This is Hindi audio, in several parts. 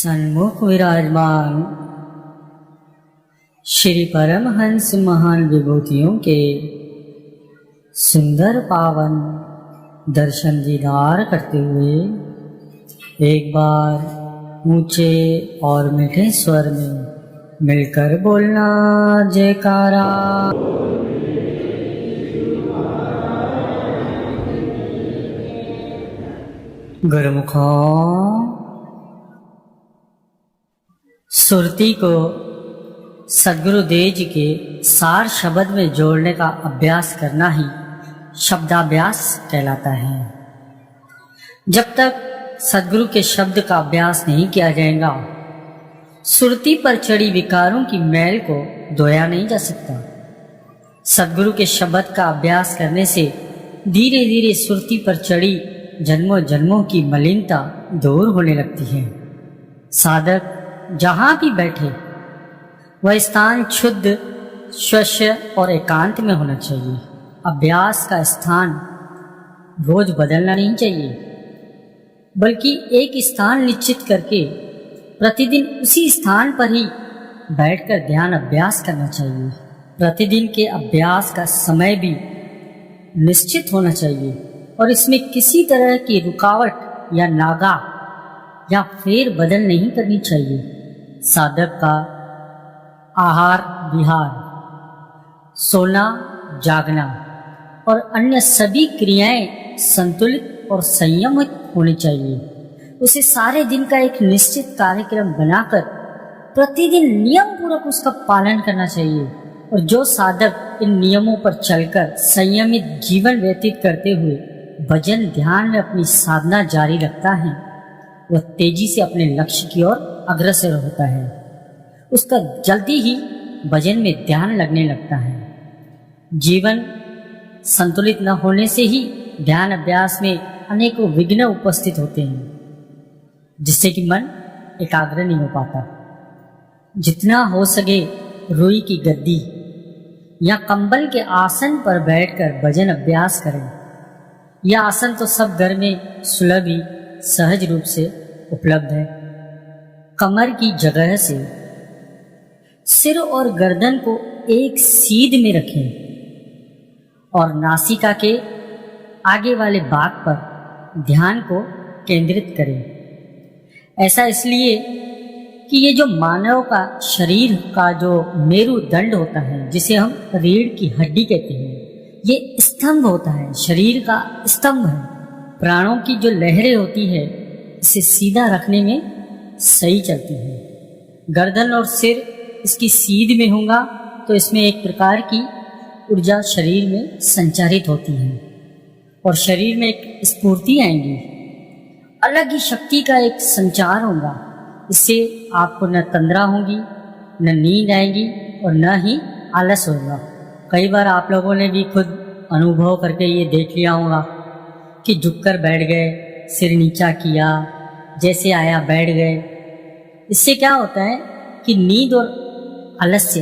सन्मुख विराजमान श्री परमहंस महान विभूतियों के सुंदर पावन दर्शन दीदार करते हुए एक बार ऊंचे और मीठे स्वर में मिलकर बोलना जयकारा। गुरुमुखों, सुरती को सद्गुरुदेव जी के सार शब्द में जोड़ने का अभ्यास करना ही शब्दाभ्यास कहलाता है। जब तक सद्गुरु के शब्द का अभ्यास नहीं किया जाएगा, सुरती पर चढ़ी विकारों की मैल को धोया नहीं जा सकता। सद्गुरु के शब्द का अभ्यास करने से धीरे धीरे सुरती पर चढ़ी जन्मों जन्मों की मलिनता दूर होने लगती है। साधक जहाँ भी बैठे वह स्थान शुद्ध, स्वच्छ और एकांत में होना चाहिए। अभ्यास का स्थान रोज बदलना नहीं चाहिए, बल्कि एक स्थान निश्चित करके प्रतिदिन उसी स्थान पर ही बैठकर ध्यान अभ्यास करना चाहिए। प्रतिदिन के अभ्यास का समय भी निश्चित होना चाहिए और इसमें किसी तरह की रुकावट या नागा या फेर बदल नहीं करनी चाहिए। साधक का आहार विहार, सोना जागना और अन्य सभी क्रियाएं संतुलित और संयमित होनी चाहिए। उसे सारे दिन का एक निश्चित कार्यक्रम बनाकर प्रतिदिन नियम पूर्वक उसका पालन करना चाहिए। और जो साधक इन नियमों पर चलकर संयमित जीवन व्यतीत करते हुए भजन ध्यान में अपनी साधना जारी रखता है, वह तेजी से अपने लक्ष्य की ओर अग्रसर होता है। उसका जल्दी ही भजन में ध्यान लगने लगता है। जीवन संतुलित न होने से ही ध्यान अभ्यास में अनेकों विघ्न उपस्थित होते हैं, जिससे कि मन एकाग्र नहीं हो पाता। जितना हो सके रुई की गद्दी या कंबल के आसन पर बैठकर भजन अभ्यास करें। यह आसन तो सब घर में सुलभ ही सहज रूप से उपलब्ध है। कमर की जगह से सिर और गर्दन को एक सीध में रखें और नासिका के आगे वाले भाग पर ध्यान को केंद्रित करें। ऐसा इसलिए कि ये जो मानव का शरीर का जो मेरुदंड होता है, जिसे हम रीढ़ की हड्डी कहते हैं, ये स्तंभ होता है, शरीर का स्तंभ है। प्राणों की जो लहरें होती है, इसे सीधा रखने में सही चलती है। गर्दन और सिर इसकी सीध में होगा तो इसमें एक प्रकार की ऊर्जा शरीर में संचारित होती है और शरीर में एक स्फूर्ति आएंगी, अलग ही शक्ति का एक संचार होगा। इससे आपको न तंद्रा होगी, न नींद आएगी और न ही आलस होगा। कई बार आप लोगों ने भी खुद अनुभव करके ये देख लिया होगा कि झुककर बैठ गए, सिर नीचा किया, जैसे आया बैठ गए। इससे क्या होता है कि नींद और आलस्य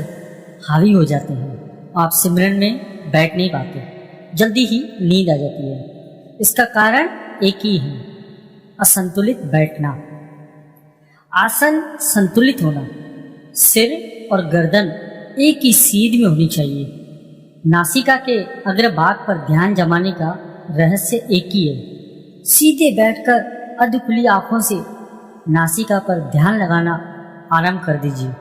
हावी हो जाते हैं। आप सिमरन में बैठ नहीं पाते, जल्दी ही नींद आ जाती है। इसका कारण एक ही है, असंतुलित बैठना। आसन संतुलित होना, सिर और गर्दन एक ही सीध में होनी चाहिए। नासिका के अग्रभाग पर ध्यान जमाने का रहस्य एक ही है। सीधे बैठकर अध खुली आंखों से नासिका पर ध्यान लगाना आरंभ कर दीजिए।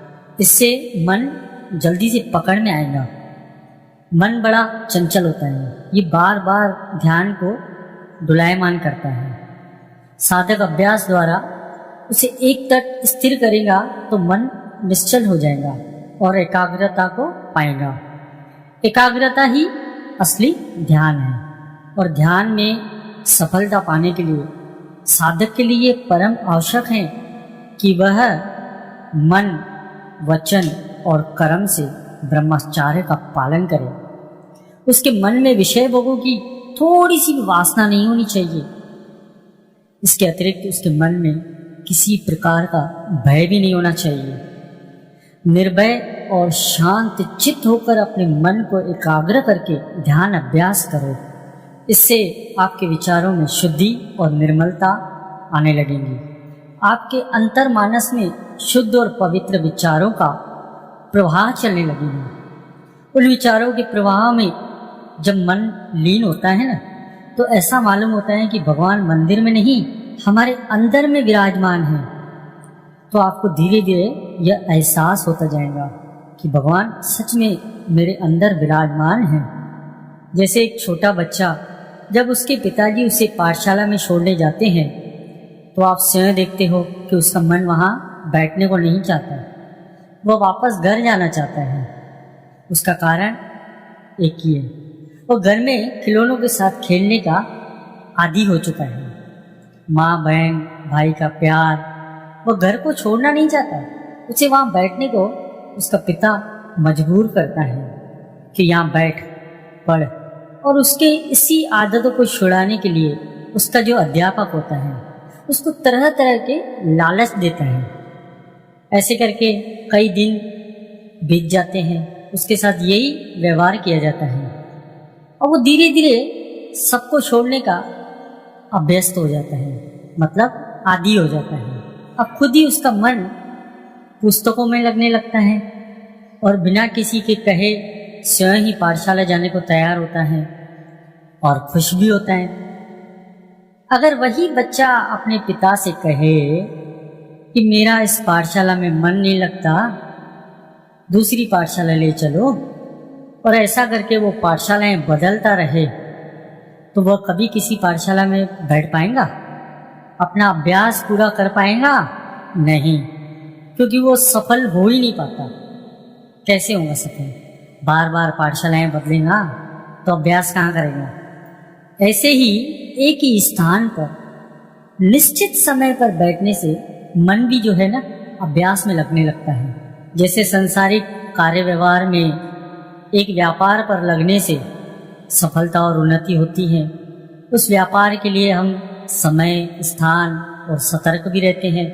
इससे मन जल्दी से पकड़ में आएगा। मन बड़ा चंचल होता है, ये बार बार ध्यान को डुलायमान करता है। साधक अभ्यास द्वारा उसे एक तक स्थिर करेगा तो मन निश्चल हो जाएगा और एकाग्रता को पाएगा। एकाग्रता ही असली ध्यान है और ध्यान में सफलता पाने के लिए साधक के लिए परम आवश्यक है कि वह मन, वचन और कर्म से ब्रह्मचर्य का पालन करे। उसके मन में विषय भोगों की थोड़ी सी भी वासना नहीं होनी चाहिए। इसके अतिरिक्त उसके मन में किसी प्रकार का भय भी नहीं होना चाहिए। निर्भय और शांत चित्त होकर अपने मन को एकाग्र करके ध्यान अभ्यास करो। इससे आपके विचारों में शुद्धि और निर्मलता आने लगेंगी। आपके अंतर्मानस में शुद्ध और पवित्र विचारों का प्रवाह चलने लगेगा। उन विचारों के प्रवाह में जब मन लीन होता है ना, तो ऐसा मालूम होता है कि भगवान मंदिर में नहीं, हमारे अंदर में विराजमान है। तो आपको धीरे धीरे यह एहसास होता जाएगा कि भगवान सच में मेरे अंदर विराजमान है। जैसे एक छोटा बच्चा जब उसके पिताजी उसे पाठशाला में छोड़ने जाते हैं, तो आप स्वयं देखते हो कि उसका मन वहाँ बैठने को नहीं चाहता, वह वापस घर जाना चाहता है। उसका कारण एक ही है, वो घर में खिलौनों के साथ खेलने का आदी हो चुका है। माँ बहन भाई का प्यार, वो घर को छोड़ना नहीं चाहता। उसे वहाँ बैठने को उसका पिता मजबूर करता है कि यहाँ बैठ, पढ़। और उसके इसी आदतों को छुड़ाने के लिए उसका जो अध्यापक होता है उसको तरह तरह के लालच देता है। ऐसे करके कई दिन बीत जाते हैं, उसके साथ यही व्यवहार किया जाता है और वो धीरे धीरे सबको छोड़ने का अभ्यस्त हो जाता है, मतलब आदी हो जाता है। अब खुद ही उसका मन पुस्तकों में लगने लगता है और बिना किसी के कहे स्वयं ही पाठशाला जाने को तैयार होता है और खुश भी होता है। अगर वही बच्चा अपने पिता से कहे कि मेरा इस पाठशाला में मन नहीं लगता, दूसरी पाठशाला ले चलो, और ऐसा करके वो पाठशालाएं बदलता रहे, तो वह कभी किसी पाठशाला में बैठ पाएगा? अपना अभ्यास पूरा कर पाएगा? नहीं, क्योंकि वो सफल हो ही नहीं पाता। कैसे होगा सफल? बार बार पाठशालाएं बदलेगा तो अभ्यास कहाँ करेगा? ऐसे ही एक ही स्थान पर निश्चित समय पर बैठने से मन भी जो है ना, अभ्यास में लगने लगता है। जैसे संसारिक कार्य व्यवहार में एक व्यापार पर लगने से सफलता और उन्नति होती है, उस व्यापार के लिए हम समय, स्थान और सतर्क भी रहते हैं,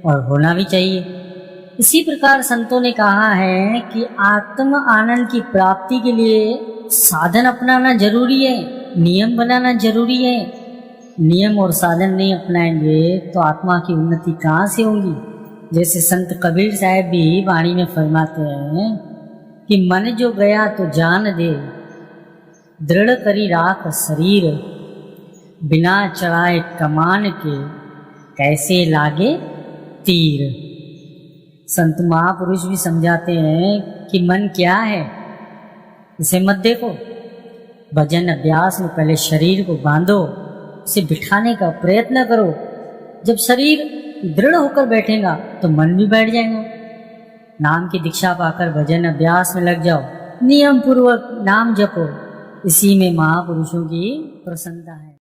और होना भी चाहिए। इसी प्रकार संतों ने कहा है कि आत्म आनंद की प्राप्ति के लिए साधन अपनाना जरूरी है, नियम बनाना जरूरी है। नियम और साधन नहीं अपनाएंगे तो आत्मा की उन्नति कहाँ से होगी? जैसे संत कबीर साहब भी वाणी में फरमाते हैं कि मन जो गया तो जान दे, दृढ़ करी राख शरीर, बिना चढ़ाए कमान के कैसे लागे तीर। संत महापुरुष भी समझाते हैं कि मन क्या है, इसे मत देखो। भजन अभ्यास में पहले शरीर को बांधो, उसे बिठाने का प्रयत्न करो। जब शरीर दृढ़ होकर बैठेगा तो मन भी बैठ जाएगा। नाम की दीक्षा पाकर भजन अभ्यास में लग जाओ, नियम पूर्वक नाम जपो, इसी में महापुरुषों की प्रसन्नता है।